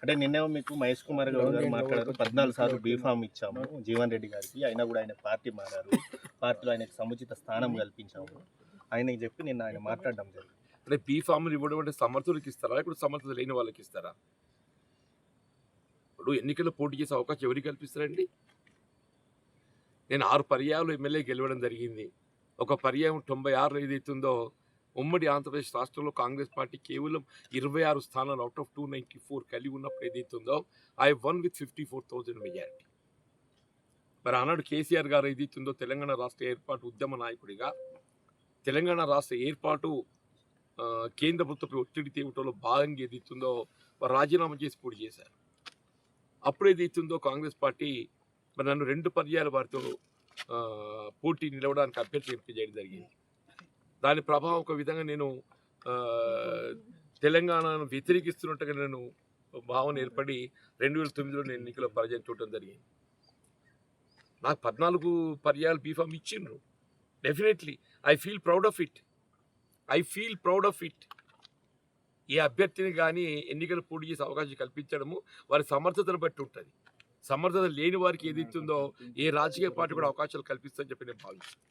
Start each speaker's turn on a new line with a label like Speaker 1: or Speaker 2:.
Speaker 1: అంటే నిన్నేమో మీకు మహేష్ కుమార్ గౌడ్ గారు మాట్లాడారు, 14 సార్లు బీఫామ్ ఇచ్చాము జీవన్ రెడ్డి గారికి, అయినా కూడా ఆయన పార్టీ మారారు, పార్టీలో ఆయనకు సముచిత స్థానం కల్పించాము ఆయనకి చెప్పి నిన్న ఆయన మాట్లాడడం జరిగింది.
Speaker 2: అంటే బీఫామ్లు ఇవ్వడం అంటే సమర్థులకు ఇస్తారా, ఇప్పుడు సమర్థత లేని వాళ్ళకి ఇస్తారా? ఇప్పుడు ఎన్నికల్లో పోటీ చేసే అవకాశం ఎవరికి కల్పిస్తారండి? నేను 6 పర్యాయాలు ఎమ్మెల్యే గెలవడం జరిగింది. ఒక పర్యాయం 96 ఏదైతుందో ఉమ్మడి ఆంధ్రప్రదేశ్ రాష్ట్రంలో కాంగ్రెస్ పార్టీ కేవలం 26 స్థానాలు అవుట్ ఆఫ్ 294 కలిగి ఉన్నప్పుడు ఏదైతుందో ఐ వన్ విత్ 54,000 మెజారిటీ. మరి ఆనాడు కేసీఆర్ గారు ఏదైతుందో తెలంగాణ రాష్ట్ర ఏర్పాటు ఉద్యమ నాయకుడిగా తెలంగాణ రాష్ట్ర ఏర్పాటు కేంద్ర ప్రభుత్వ ఒత్తిడి తేవటంలో భాగంగా ఏదైతుందో రాజీనామా చేసి పోటీ చేశారు. అప్పుడు ఏదైతుందో కాంగ్రెస్ పార్టీ మరి నన్ను 2 పర్యాయాలు వారితో పోటీ నిలవడానికి అభ్యర్థి ఎంపిక చేయడం జరిగింది. దాని ప్రభావం ఒక విధంగా నేను తెలంగాణను వ్యతిరేకిస్తున్నట్టుగా నేను భావన ఏర్పడి 2009లో నేను ఎన్నికల పరాజయం చూడటం జరిగింది. నాకు 14 పర్యాయాలు బీఫామ్ ఇచ్చిండ్రు. Definitely I feel proud of it. ఏ అభ్యర్థిని కానీ ఎన్నికలు పోటీ చేసే అవకాశం కల్పించడము వారి సమర్థతను బట్టి ఉంటుంది. సమర్థత లేని వారికి ఏదైతుందో ఏ రాజకీయ పార్టీ కూడా అవకాశాలు కల్పిస్తుందని చెప్పి నేను భావిస్తాను.